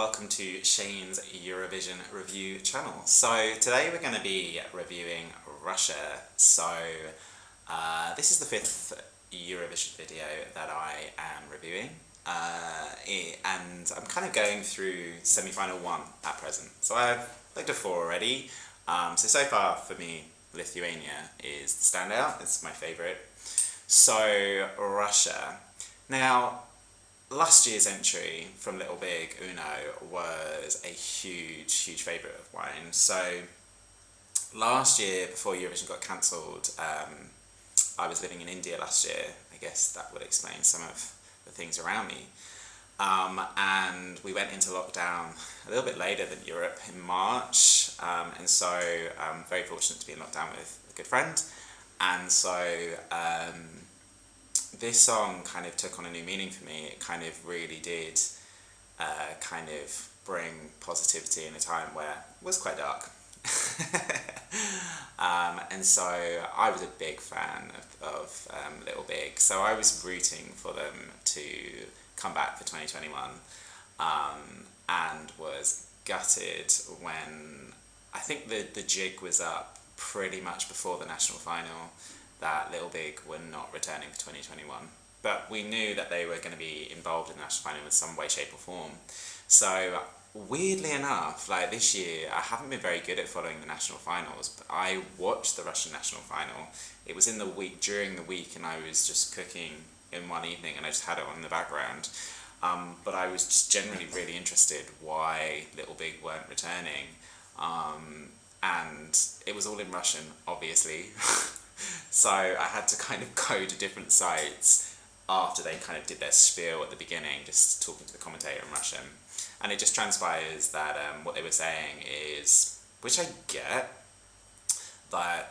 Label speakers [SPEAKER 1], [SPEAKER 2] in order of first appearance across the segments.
[SPEAKER 1] welcome to Shane's Eurovision review channel. So today we're going to be reviewing Russia. So this is the fifth Eurovision video that I am reviewing, and I'm kind of going through semi-final one at present. So I've looked at four already. So far for me, Lithuania is the standout. It's my favourite. So Russia. Now, last year's entry from Little Big, Uno, was a huge favourite of mine. So last year, before Eurovision got cancelled, I was living in India last year. I guess that would explain some of the things around me. And we went into lockdown a little bit later than Europe in March. And so I'm very fortunate to be in lockdown with a good friend. And so this song kind of took on a new meaning for me. It kind of really did kind of bring positivity in a time where it was quite dark. And so I was a big fan of Little Big, so I was rooting for them to come back for 2021, and was gutted when I think the jig was up pretty much before the national final that Little Big were not returning for 2021. But we knew that they were going to be involved in the national final in some way, shape or form. So weirdly enough, like this year, I haven't been very good at following the national finals, but I watched the Russian national final. It was in the week, during the week, and I was just cooking in one evening and I just had it on in the background. But I was just generally really interested why Little Big weren't returning. And it was all in Russian, obviously. So I had to kind of go to different sites after they kind of did their spiel at the beginning, just talking to the commentator in Russian. And it just transpires that what they were saying is, which I get, that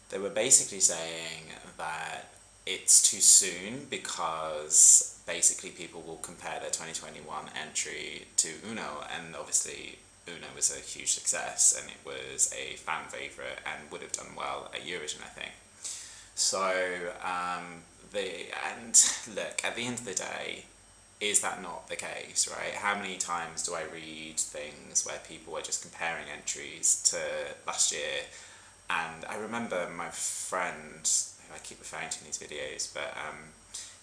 [SPEAKER 1] they were basically saying that it's too soon because basically people will compare their 2021 entry to Uno, and obviously Uno was a huge success and it was a fan favourite and would have done well at Eurovision, I think. So, and look, at the end of the day, is that not the case, right? How many times do I read things where people are just comparing entries to last year? And I remember my friend, who I keep referring to in these videos, but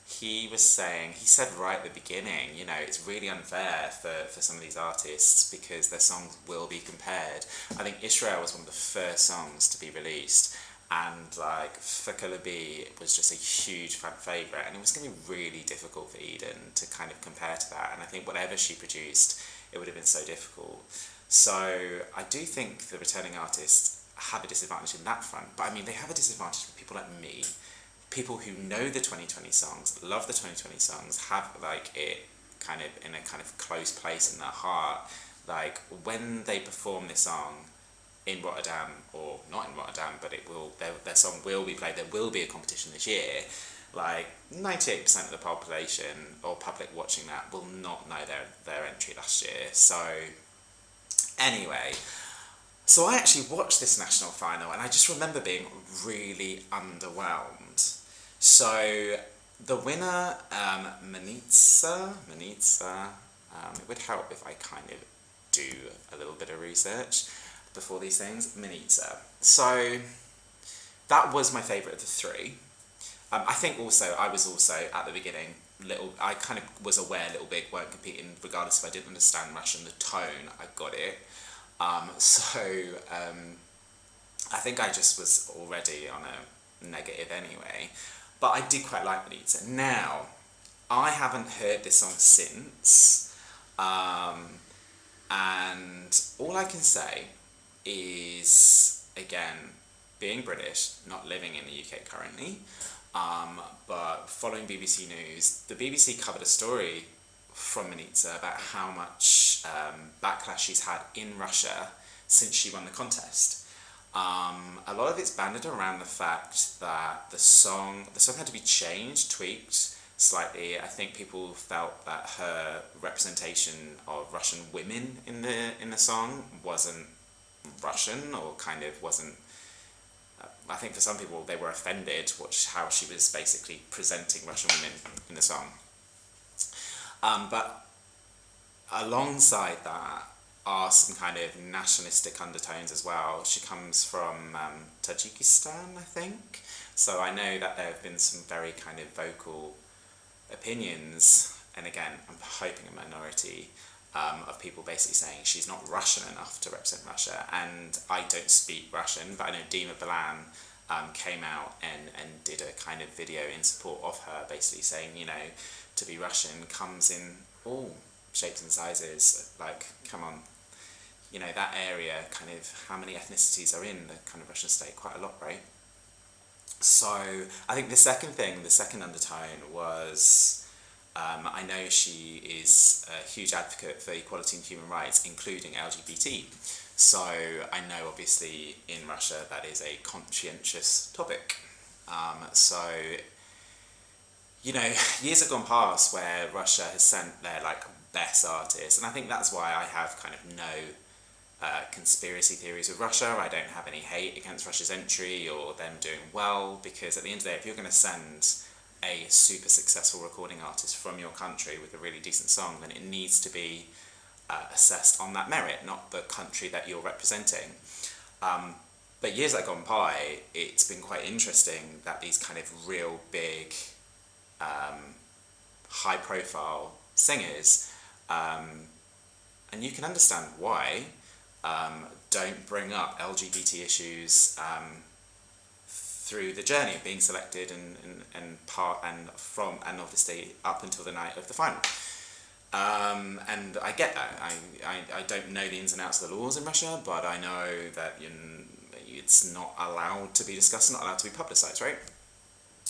[SPEAKER 1] he said right at the beginning, you know, it's really unfair for some of these artists because their songs will be compared. I think Israel was one of the first songs to be released, and like Fekalabi was just a huge fan favourite, and it was going to be really difficult for Eden to kind of compare to that, and I think whatever she produced, it would have been so difficult. So I do think the returning artists have a disadvantage in that front, but I mean, they have a disadvantage for people like me, people who know the 2020 songs, love the 2020 songs, have like it kind of in a kind of close place in their heart. Like when they perform this song in Rotterdam, or not in Rotterdam, but their song will be played, there will be a competition this year, like 98% of the population or public watching that will not know their entry last year. So anyway, so I actually watched this national final and I just remember being really underwhelmed. So the winner, Manizha, it would help if I kind of do a little bit of research before these things, Manizha. So that was my favourite of the three. I think also, I was also at the beginning, I kind of was aware Little Big weren't competing, regardless if I didn't understand Russian, the tone, I got it. I think I just was already on a negative anyway, but I did quite like Manizha. Now, I haven't heard this song since, and all I can say is, again, being British, not living in the UK currently, but following BBC News, the BBC covered a story from Manizha about how much backlash she's had in Russia since she won the contest. A lot of it's banded around the fact that the song had to be changed, tweaked slightly. I think people felt that her representation of Russian women in the song wasn't Russian, or kind of wasn't. I think for some people they were offended how she was basically presenting Russian women in the song. But alongside that are some kind of nationalistic undertones as well. She comes from Tajikistan, I think. So I know that there have been some very kind of vocal opinions, and again, I'm hoping a minority, of people basically saying she's not Russian enough to represent Russia. And I don't speak Russian, but I know Dima Bilan came out and did a kind of video in support of her, basically saying, you know, to be Russian comes in all shapes and sizes. Like, come on, you know, that area, kind of how many ethnicities are in the kind of Russian state? Quite a lot, right? So I think the second undertone was, I know she is a huge advocate for equality and human rights, including LGBT. So I know obviously in Russia that is a conscientious topic. So, you know, years have gone past where Russia has sent their like best artists, and I think that's why I have kind of no conspiracy theories with Russia. I don't have any hate against Russia's entry or them doing well, because at the end of the day, if you're going to send a super successful recording artist from your country with a really decent song, then it needs to be assessed on that merit, not the country that you're representing. But years that have gone by, it's been quite interesting that these kind of real big, high profile singers, and you can understand why, don't bring up LGBT issues through the journey of being selected and obviously up until the night of the final. And I get that. I don't know the ins and outs of the laws in Russia, but I know that it's not allowed to be discussed, not allowed to be publicised, right?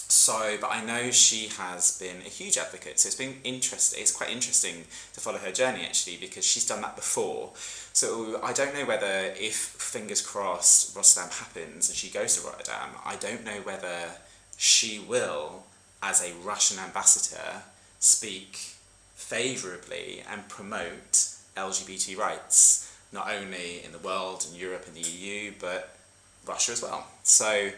[SPEAKER 1] So, but I know she has been a huge advocate, so it's been interesting. It's quite interesting to follow her journey, actually, because she's done that before. So I don't know whether, if, fingers crossed, Rotterdam happens and she goes to Rotterdam, I don't know whether she will, as a Russian ambassador, speak favourably and promote LGBT rights, not only in the world, in Europe, in the EU, but Russia as well. So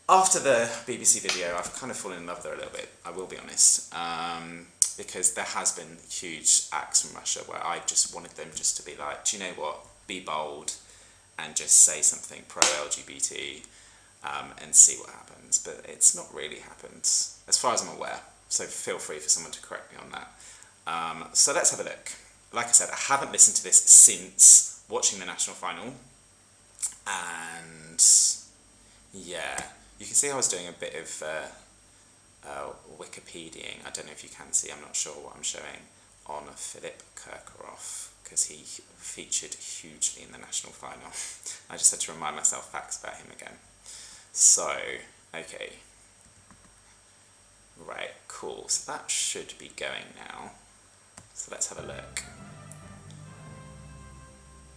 [SPEAKER 1] after the BBC video, I've kind of fallen in love with her a little bit, I will be honest, because there has been huge acts from Russia where I just wanted them just to be like, do you know what, be bold and just say something pro-LGBT and see what happens. But it's not really happened, as far as I'm aware, so feel free for someone to correct me on that. So let's have a look. Like I said, I haven't listened to this since watching the national final, and yeah, you can see I was doing a bit of Wikipediaing. I don't know if you can see, I'm not sure what I'm showing, on Philip Kirkorov, because he featured hugely in the national final. I just had to remind myself facts about him again. So, okay. Right, cool. So that should be going now. So let's have a look.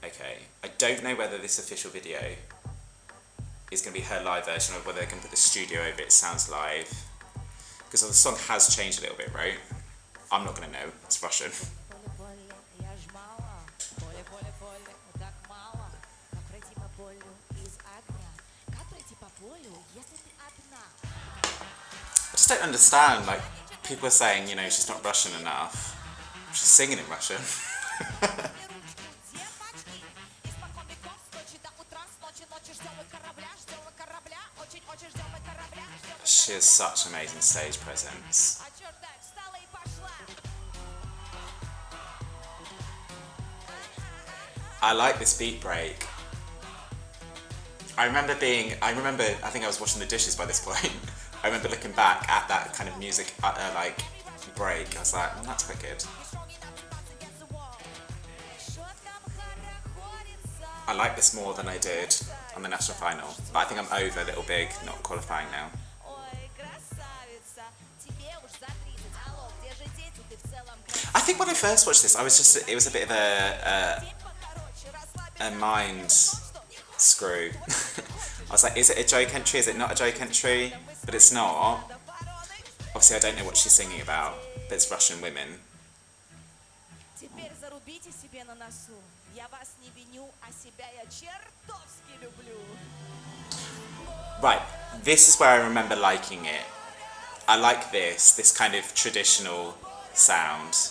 [SPEAKER 1] Okay, I don't know whether this official video is going to be her live version or whether they can put the studio over it sounds live. Because the song has changed a little bit, right? I'm not going to know, it's Russian. I just don't understand, like, people are saying, you know, she's not Russian enough. She's singing in Russian. She has such amazing stage presence. I like this beat break. I remember, I think I was washing the dishes by this point. I remember looking back at that kind of music, like, break. I was like, that's quite good. I like this more than I did on the national final, but I think I'm over Little Big not qualifying now. I think when I first watched this, it was a bit of a mind screw. I was like, is it a joke entry? Is it not a joke entry? But it's not. Obviously, I don't know what she's singing about, but it's Russian women. Right, this is where I remember liking it. I like this kind of traditional sound.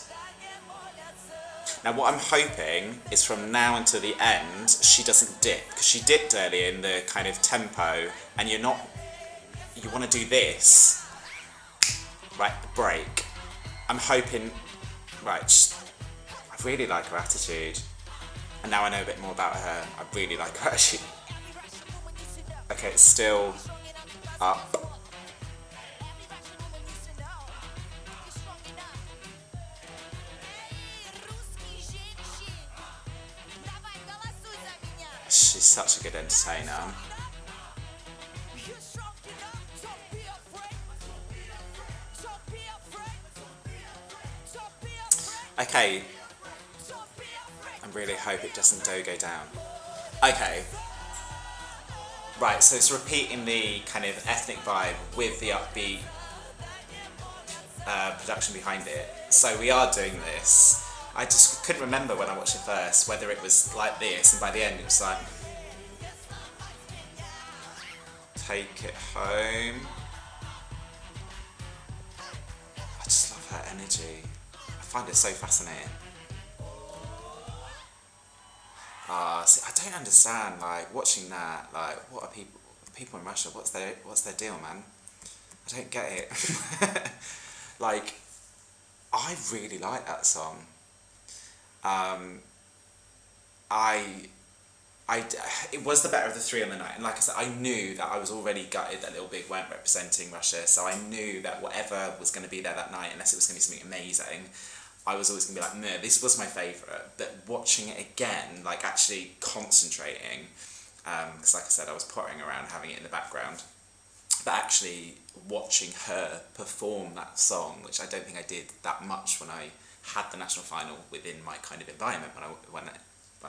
[SPEAKER 1] Now what I'm hoping is from now until the end, she doesn't dip, because she dipped earlier in the kind of tempo, and you want to do this, right, the break. I'm hoping, right, I really like her attitude, and now I know a bit more about her, I really like her attitude. Okay, it's still up. She's such a good entertainer. Okay. I really hope it doesn't go down. Okay. Right, so it's repeating the kind of ethnic vibe with the upbeat production behind it. So we are doing this. I just couldn't remember when I watched it first whether it was like this, and by the end it was like take it home. I just love her energy. I find it so fascinating. See, I don't understand, like, watching that, like, what are people in Russia, what's their deal, man? I don't get it. Like, I really like that song. It was the better of the three on the night, and like I said, I knew that I was already gutted that Little Big weren't representing Russia, so I knew that whatever was going to be there that night, unless it was going to be something amazing, I was always going to be like, no, this was my favourite. But watching it again, like actually concentrating, because like I said, I was pottering around having it in the background, but actually watching her perform that song, which I don't think I did that much when I had the national final within my kind of environment when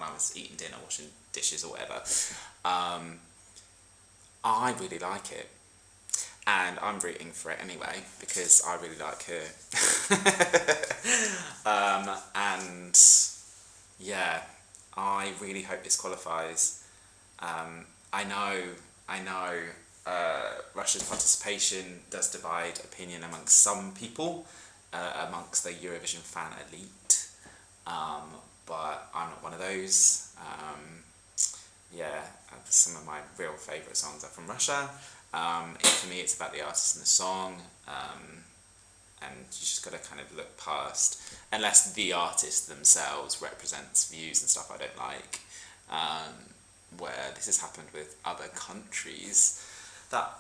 [SPEAKER 1] I was eating dinner, washing dishes or whatever. I really like it. And I'm rooting for it anyway, because I really like her. And yeah, I really hope this qualifies. I know Russia's participation does divide opinion amongst some people, amongst the Eurovision fan elite, but I'm not one of those. Yeah, some of my real favourite songs are from Russia. For me, it's about the artist and the song, and you just got to kind of look past, unless the artist themselves represents views and stuff I don't like, where this has happened with other countries that,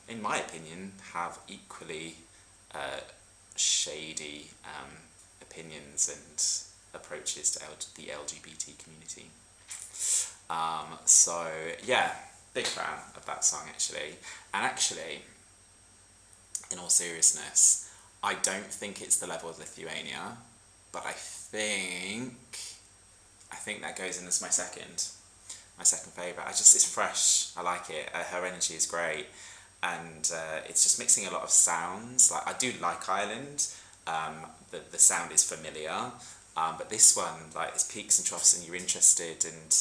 [SPEAKER 1] in my opinion, have equally shady opinions and approaches to the LGBT community. So yeah, big fan of that song actually. And actually, in all seriousness, I don't think it's the level of Lithuania, but I think that goes in as my second favourite. It's fresh, I like it, her energy is great, and it's just mixing a lot of sounds. Like, I do like Ireland, the sound is familiar, but this one, like, it's peaks and troughs and you're interested, and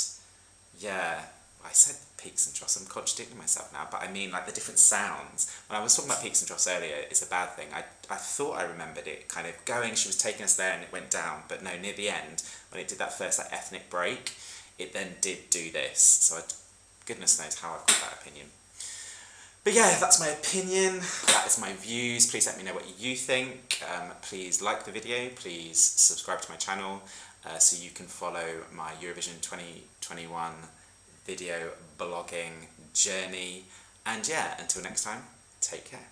[SPEAKER 1] yeah, I said peaks and troughs, I'm contradicting myself now, but I mean like the different sounds. When I was talking about peaks and troughs earlier, it's a bad thing. I thought I remembered it kind of going, she was taking us there and it went down, but no, near the end, when it did that first like ethnic break, it then did do this, so goodness knows how I've got that opinion. But yeah, that's my opinion, that is my views. Please let me know what you think. Please like the video, please subscribe to my channel, so you can follow my Eurovision 2021 video blogging journey. And yeah, until next time, take care.